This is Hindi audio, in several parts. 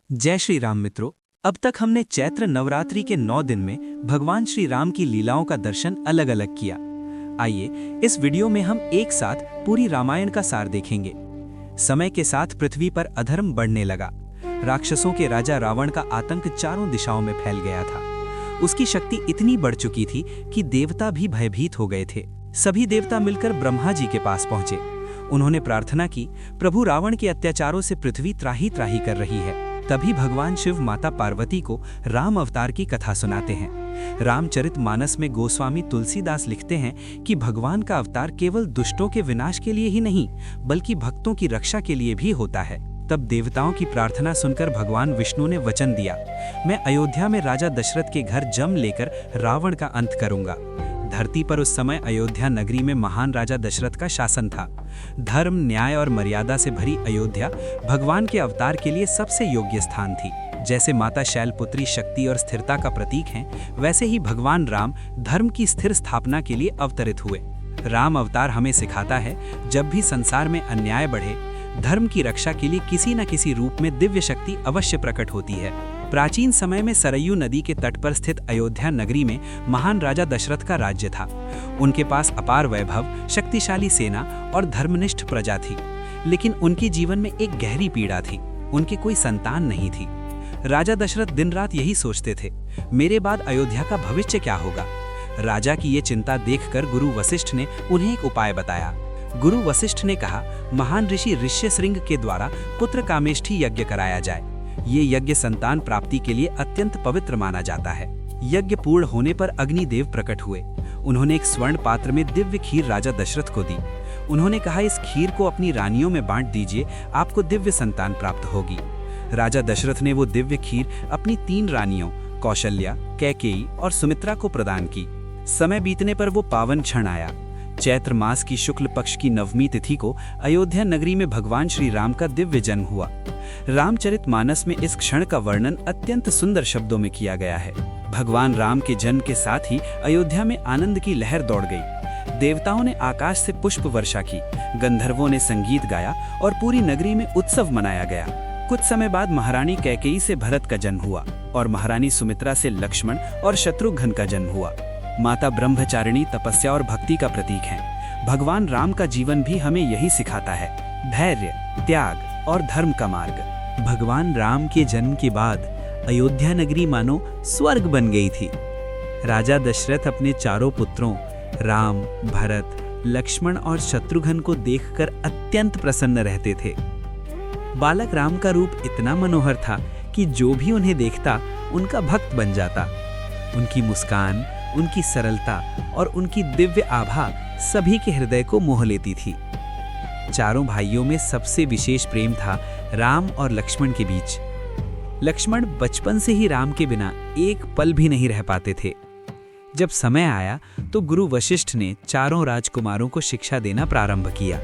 जय श्री राम मित्रों। अब तक हमने चैत्र नवरात्रि के 9 दिन में भगवान श्री राम की लीलाओं का दर्शन अलग अलग किया। आइए इस वीडियो में हम एक साथ पूरी रामायण का सार देखेंगे। समय के साथ पृथ्वी पर अधर्म बढ़ने लगा। राक्षसों के राजा रावण का आतंक चारों दिशाओं में फैल गया था। उसकी शक्ति इतनी बढ़ चुकी थी कि देवता भी भयभीत हो गए थे। सभी देवता मिलकर ब्रह्मा जी के पास पहुंचे। उन्होंने प्रार्थना की, प्रभु रावण के अत्याचारों से पृथ्वी त्राही त्राही कर रही है। तभी भगवान शिव माता पार्वती को राम अवतार की कथा सुनाते हैं। रामचरितमानस में गोस्वामी तुलसीदास लिखते हैं कि भगवान का अवतार केवल दुष्टों के विनाश के लिए ही नहीं, बल्कि भक्तों की रक्षा के लिए भी होता है। तब देवताओं की प्रार्थना सुनकर भगवान विष्णु ने वचन दिया, मैं अयोध्या में राजा दशरथ के घर जम लेकर रावण का अंत करूंगा। धरती पर उस समय अयोध्या नगरी में महान राजा दशरथ का शासन था। धर्म, न्याय और मर्यादा से भरी अयोध्या भगवान के अवतार के लिए सबसे योग्य स्थान थी। जैसे माता शैलपुत्री शक्ति और स्थिरता का प्रतीक हैं, वैसे ही भगवान राम धर्म की स्थिर स्थापना के लिए अवतरित हुए। राम अवतार हमें सिखाता है, जब भी संसार में अन्याय बढ़े, धर्म की रक्षा के लिए किसी न किसी रूप में दिव्य शक्ति अवश्य प्रकट होती है। प्राचीन समय में सरयू नदी के तट पर स्थित अयोध्या नगरी में महान राजा दशरथ का राज्य था। उनके पास अपार वैभव, शक्तिशाली सेना और धर्मनिष्ठ प्रजा थी। लेकिन उनके जीवन में एक गहरी पीड़ा थी, उनके कोई संतान नहीं थी। राजा दशरथ दिन रात यही सोचते थे, मेरे बाद अयोध्या का भविष्य क्या होगा। राजा की ये चिंता देखकर गुरु वशिष्ठ ने उन्हें एक उपाय बताया। गुरु वशिष्ठ ने कहा, महान ऋषि ऋष्यशृंग के द्वारा पुत्र कामेष्ठी यज्ञ कराया जाए। ये यज्ञ संतान प्राप्ति के लिए अत्यंत पवित्र माना जाता है। यज्ञ पूर्ण होने पर अग्निदेव प्रकट हुए। उन्होंने एक स्वर्ण पात्र में दिव्य खीर राजा दशरथ को दी। उन्होंने कहा, इस खीर को अपनी रानियों में बांट दीजिए, आपको दिव्य संतान प्राप्त होगी। राजा दशरथ ने वो दिव्य खीर अपनी 3 रानियों कौशल्या, कैकेयी और सुमित्रा को प्रदान की। समय बीतने पर वो पावन क्षण आया। चैत्र मास की शुक्ल पक्ष की नवमी तिथि को अयोध्या नगरी में भगवान श्री राम का दिव्य जन्म हुआ। रामचरितमानस में इस क्षण का वर्णन अत्यंत सुंदर शब्दों में किया गया है। भगवान राम के जन्म के साथ ही अयोध्या में आनंद की लहर दौड़ गई। देवताओं ने आकाश से पुष्प वर्षा की, गंधर्वों ने संगीत गाया और पूरी नगरी में उत्सव मनाया गया। कुछ समय बाद महारानी कैकेयी से भरत का जन्म हुआ और महारानी सुमित्रा से लक्ष्मण और शत्रुघ्न का जन्म हुआ। माता ब्रह्मचारिणी तपस्या और भक्ति का प्रतीक हैं। भगवान राम का जीवन भी हमें यही सिखाता है, धैर्य, त्याग और धर्म का मार्ग। भगवान राम के जन्म के बाद अयोध्या नगरी मानो स्वर्ग बन गई थी। राजा दशरथ अपने चारों पुत्रों राम, भरत, लक्ष्मण और शत्रुघ्न को देखकर अत्यंत प्रसन्न रहते थे। बालक राम का रूप इतना मनोहर था कि जो भी उन्हें देखता उनका भक्त बन जाता। उनकी मुस्कान, उनकी सरलता और उनकी दिव्य आभा सभी के हृदय को मोह लेती थी। चारों भाइयों में सबसे विशेष प्रेम था राम और लक्ष्मण के बीच। लक्ष्मण बचपन से ही राम के बिना एक पल भी नहीं रह पाते थे। जब समय आया तो गुरु वशिष्ठ ने चारों राजकुमारों को शिक्षा देना प्रारंभ किया।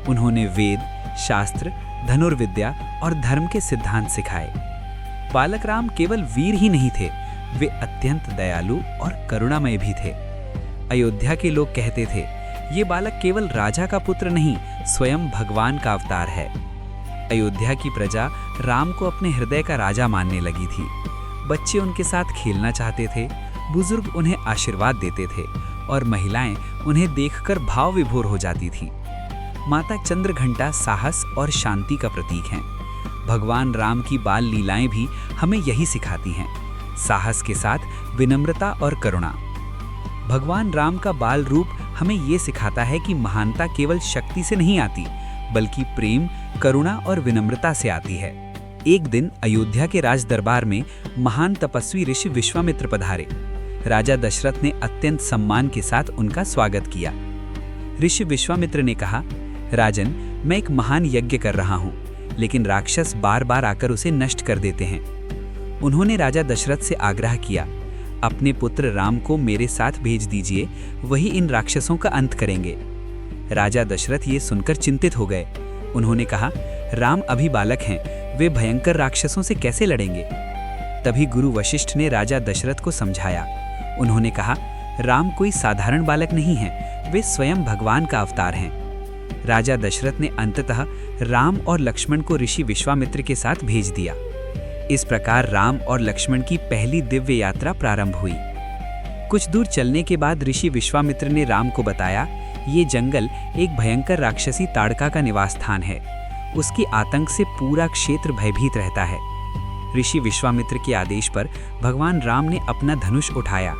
उन्होंने वेद, शास्त्र, धनुर्विद्या और धर्म के सिद्धांत सिखाए। बालक राम केवल वीर ही नहीं थे, वे अत्यंत दयालु और करुणामय भी थे। अयोध्या के लोग कहते थे, ये बालक केवल राजा का पुत्र नहीं, स्वयं भगवान का अवतार है। अयोध्या की प्रजा राम को अपने हृदय का राजा मानने लगी थी। बच्चे उनके साथ खेलना चाहते थे, बुजुर्ग उन्हें आशीर्वाद देते थे और महिलाएं उन्हें देखकर भाव विभोर हो जाती थी। माता चंद्रघंटा साहस और शांति का प्रतीक हैं। भगवान राम की बाल लीलाएं भी हमें यही सिखाती हैं, साहस के साथ विनम्रता और करुणा। भगवान राम का बाल रूप हमें ये सिखाता है कि महानता केवल शक्ति से नहीं आती, बल्कि प्रेम, करुणा और विनम्रता से आती है। एक दिन अयोध्या के राज दरबार में महान तपस्वी ऋषि विश्वामित्र पधारे। राजा दशरथ ने अत्यंत सम्मान के साथ उनका स्वागत किया। ऋषि विश्वामित्र ने कहा, राजन, मैं एक महान यज्ञ कर रहा हूँ, लेकिन राक्षस बार बार आकर उसे नष्ट कर देते हैं। उन्होंने राजा दशरथ से आग्रह किया, अपने पुत्र राम को मेरे साथ भेज दीजिए, वही इन राक्षसों का अंत करेंगे। राजा दशरथ ये सुनकर चिंतित हो गए। उन्होंने कहा, राम अभी बालक हैं, वे भयंकर राक्षसों से कैसे लड़ेंगे। तभी गुरु वशिष्ठ ने राजा दशरथ को समझाया। उन्होंने कहा, राम कोई साधारण बालक नहीं है, वे स्वयं भगवान का अवतार हैं। राजा दशरथ ने अंततः राम और लक्ष्मण को ऋषि विश्वामित्र के साथ भेज दिया। इस प्रकार राम और लक्ष्मण की पहली दिव्य यात्रा प्रारंभ हुई। कुछ दूर चलने के बाद ऋषि विश्वामित्र ने राम को बताया, ये जंगल एक भयंकर राक्षसी ताड़का का निवास स्थान है। उसकी आतंक से पूरा क्षेत्र भयभीत रहता है। ऋषि विश्वामित्र के आदेश पर भगवान राम ने अपना धनुष उठाया।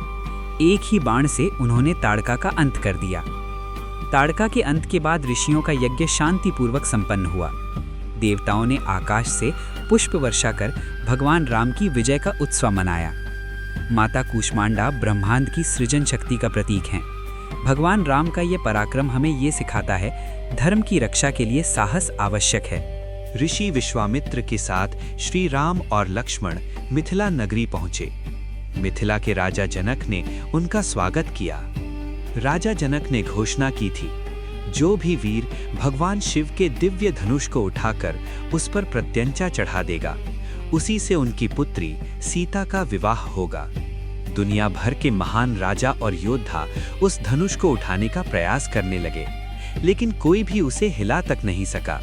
एक ही बाण से उन्होंने ताड़का का अंत कर दिया। ताड़का के अंत के बाद ऋषियों का यज्ञ शांतिपूर्वक संपन्न हुआ। देवताओं ने आकाश से पुष्प वर्षा कर भगवान राम की विजय का उत्सव मनाया। माता कूष्मांडा ब्रह्मांड की सृजन शक्ति का प्रतीक हैं। भगवान राम का ये पराक्रम हमें ये सिखाता है, धर्म की रक्षा के लिए साहस आवश्यक है। ऋषि विश्वामित्र के साथ श्री राम और लक्ष्मण मिथिला नगरी पहुंचे। मिथिला के राजा जनक ने उनका स्वागत किया। राजा जनक ने घोषणा की थी, जो भी वीर भगवान शिव के दिव्य धनुष को उठाकर उस पर प्रत्यंचा चढ़ा देगा, उसी से उनकी पुत्री सीता का विवाह होगा। दुनिया भर के महान राजा और योद्धा उस धनुष को उठाने का प्रयास करने लगे, लेकिन कोई भी उसे हिला तक नहीं सका।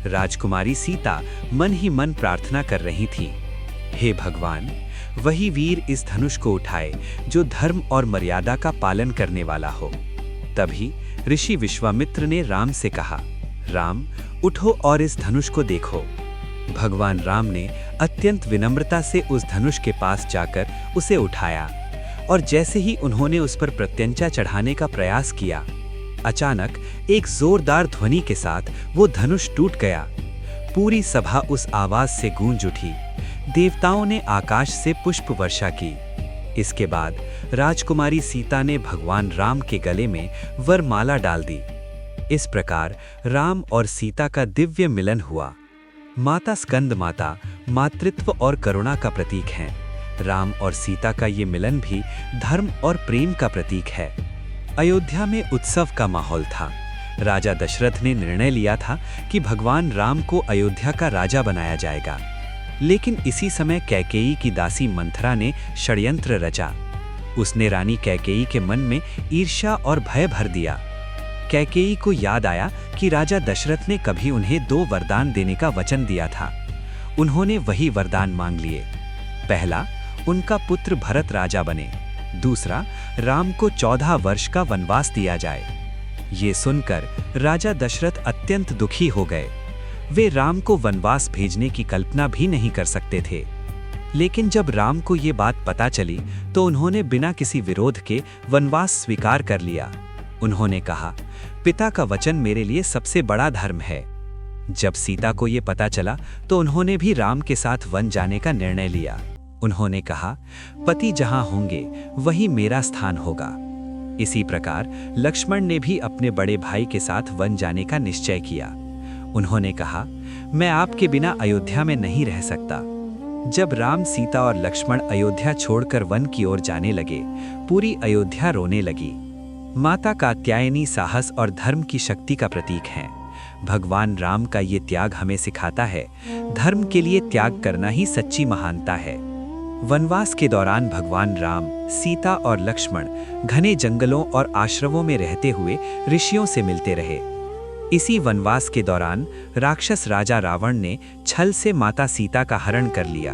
राजकुमारी सीता मन ही मन प्रार्थना कर रही थी, हे भगवान, वही वीर इस धनुष को उठाए जो धर्म और मर्यादा का पालन करने वाला हो। तभी ऋषि विश्वामित्र ने राम से कहा, राम, उठो और इस धनुष को देखो। भगवान राम ने अत्यंत विनम्रता से उस धनुष के पास जाकर उसे उठाया और जैसे ही उन्होंने उस पर प्रत्यंचा चढ़ाने का प्रयास किया, अचानक एक जोरदार ध्वनि के साथ वो धनुष टूट गया। पूरी सभा उस आवाज से गूंज उठी। देवताओं ने आकाश से पुष्प वर्षा की। इसके बाद राजकुमारी सीता ने भगवान राम के गले में वरमाला डाल दी। इस प्रकार राम और सीता का दिव्य मिलन हुआ। माता स्कंद माता मातृत्व और करुणा का प्रतीक हैं। राम और सीता का ये मिलन भी धर्म और प्रेम का प्रतीक है। अयोध्या में उत्सव का माहौल था। राजा दशरथ ने निर्णय लिया था कि भगवान राम को अयोध्या का राजा बनाया जाएगा। लेकिन इसी समय कैकेयी की दासी मंथरा ने षड्यंत्र रचा। उसने रानी कैकेयी के मन में ईर्ष्या और भय भर दिया। कैकेयी को याद आया कि राजा दशरथ ने कभी उन्हें 2 वरदान देने का वचन दिया था। उन्होंने वही वरदान मांग लिए। पहला, उनका पुत्र भरत राजा बने। दूसरा, राम को 14 वर्ष का वनवास दिया जाए। ये सुनकर राजा दशरथ अत्यंत दुखी हो गए। वे राम को वनवास भेजने की कल्पना भी नहीं कर सकते थे। लेकिन जब राम को ये बात पता चली तो उन्होंने बिना किसी विरोध के वनवास स्वीकार कर लिया। उन्होंने कहा, पिता का वचन मेरे लिए सबसे बड़ा धर्म है। जब सीता को ये पता चला तो उन्होंने भी राम के साथ वन जाने का निर्णय लिया। उन्होंने कहा, पति जहां होंगे वहीं मेरा स्थान होगा। इसी प्रकार लक्ष्मण ने भी अपने बड़े भाई के साथ वन जाने का निश्चय किया। उन्होंने कहा, मैं आपके बिना अयोध्या में नहीं रह सकता। जब राम, सीता और लक्ष्मण अयोध्या छोड़कर वन की ओर जाने लगे, पूरी अयोध्या रोने लगी। माता कात्यायनी साहस और धर्म की शक्ति का प्रतीक हैं। भगवान राम का ये त्याग हमें सिखाता है, धर्म के लिए त्याग करना ही सच्ची महानता है। वनवास के दौरान भगवान राम, सीता और लक्ष्मण घने जंगलों और आश्रमों में रहते हुए ऋषियों से मिलते रहे। इसी वनवास के दौरान राक्षस राजा रावण ने छल से माता सीता का हरण कर लिया।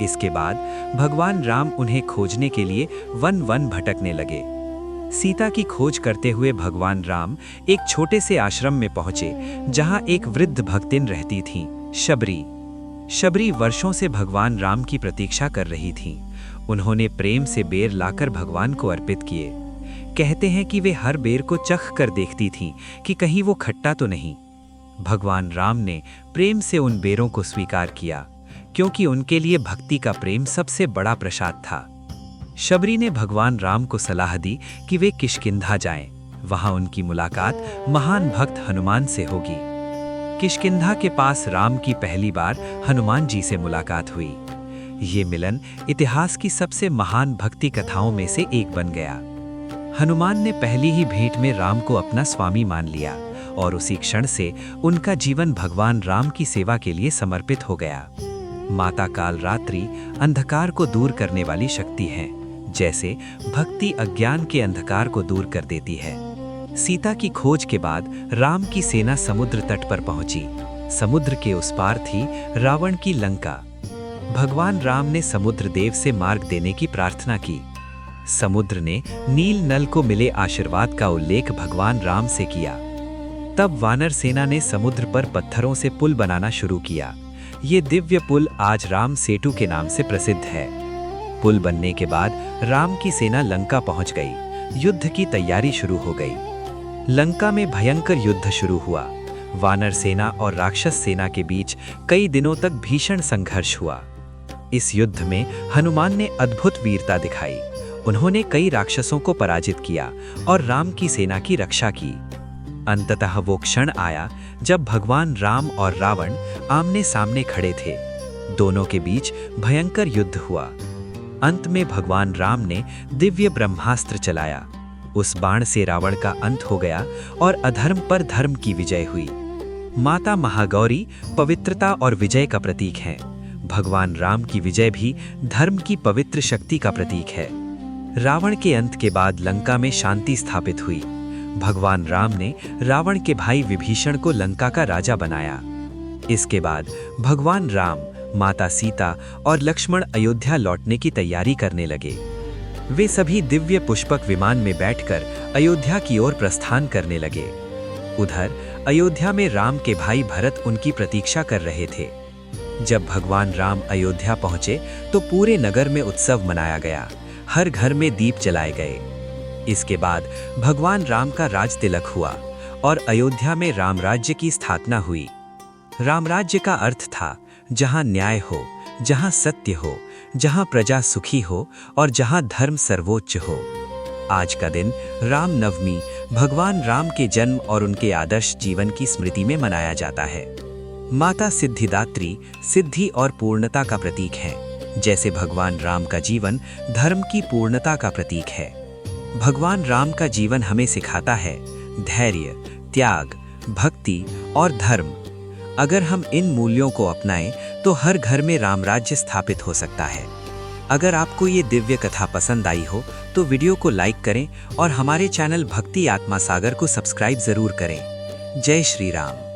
इसके बाद भगवान राम उन्हें खोजने के लिए वन भटकने लगे। सीता की खोज करते हुए भगवान राम एक छोटे से आश्रम में पहुंचे, जहां एक वृद्ध भक्तिन रहती थीं, शबरी। शबरी वर्षों से भगवान राम की प्रतीक्षा कर रही थीं। उन्होंने प्रेम से बेर लाकर भगवान को अर्पित किए। कहते हैं कि वे हर बेर को चख कर देखती थीं कि कहीं वो खट्टा तो नहीं। भगवान राम ने प्रेम से उन बेरों को स्वीकार किया, क्योंकि उनके लिए भक्ति का प्रेम सबसे बड़ा प्रसाद था। शबरी ने भगवान राम को सलाह दी कि वे किष्किंधा जाएं। वहां उनकी मुलाकात महान भक्त हनुमान से होगी। किष्किंधा के पास राम की पहली बार हनुमान जी से मुलाकात हुई। ये मिलन इतिहास की सबसे महान भक्ति कथाओं में से एक बन गया। हनुमान ने पहली ही भेंट में राम को अपना स्वामी मान लिया और उसी क्षण से उनका जीवन भगवान राम की सेवा के लिए समर्पित हो गया। माता कालरात्रि अंधकार को दूर करने वाली शक्ति है। जैसे भक्ति अज्ञान के अंधकार को दूर कर देती है। सीता की खोज के बाद राम की सेना समुद्र तट पर पहुंची। समुद्र के उस पार थी रावण की लंका। भगवान राम ने समुद्र देव से मार्ग देने की प्रार्थना की। समुद्र ने नील नल को मिले आशीर्वाद का उल्लेख भगवान राम से किया। तब वानर सेना ने समुद्र पर पत्थरों से पुल बनाना शुरू किया। ये दिव्य पुल आज राम सेतु के नाम से प्रसिद्ध है। पुल बनने के बाद राम की सेना लंका पहुंच गई। युद्ध की तैयारी शुरू हो गई। लंका में भयंकर युद्ध शुरू हुआ। वानर सेना और राक्षस सेना के बीच कई दिनों तक भीषण संघर्ष हुआ। इस युद्ध में हनुमान ने अद्भुत वीरता दिखाई। उन्होंने कई राक्षसों को पराजित किया और राम की सेना की रक्षा की। अंततः वो क्षण आया जब भगवान राम और रावण आमने सामने खड़े थे। दोनों के बीच भयंकर युद्ध हुआ। अंत में भगवान राम ने दिव्य ब्रह्मास्त्र चलाया। उस बाण से रावण का अंत हो गया और अधर्म पर धर्म की विजय हुई। माता महागौरी पवित्रता और विजय का प्रतीक है। भगवान राम की विजय भी धर्म की पवित्र शक्ति का प्रतीक है। रावण के अंत के बाद लंका में शांति स्थापित हुई। भगवान राम ने रावण के भाई विभीषण को लंका का राजा बनाया। इसके बाद भगवान राम, माता सीता और लक्ष्मण अयोध्या लौटने की तैयारी करने लगे। वे सभी दिव्य पुष्पक विमान में बैठकर अयोध्या की ओर प्रस्थान करने लगे। उधर अयोध्या में राम के भाई भरत उनकी प्रतीक्षा कर रहे थे। जब भगवान राम अयोध्या पहुंचे तो पूरे नगर में उत्सव मनाया गया। हर घर में दीप जलाए गए। इसके बाद भगवान राम का राज तिलक हुआ और अयोध्या में राम राज्य की स्थापना हुई। राम राज्य का अर्थ था जहां न्याय हो, जहां सत्य हो, जहां प्रजा सुखी हो और जहां धर्म सर्वोच्च हो। आज का दिन राम नवमी भगवान राम के जन्म और उनके आदर्श जीवन की स्मृति में मनाया जाता है। माता सिद्धिदात्री सिद्धि और पूर्णता का प्रतीक है। जैसे भगवान राम का जीवन धर्म की पूर्णता का प्रतीक है। भगवान राम का जीवन हमें सिखाता है धैर्य, त्याग, भक्ति और धर्म। अगर हम इन मूल्यों को अपनाएं तो हर घर में राम राज्य स्थापित हो सकता है। अगर आपको ये दिव्य कथा पसंद आई हो तो वीडियो को लाइक करें और हमारे चैनल भक्ति आत्मा सागर को सब्सक्राइब जरूर करें। जय श्री राम।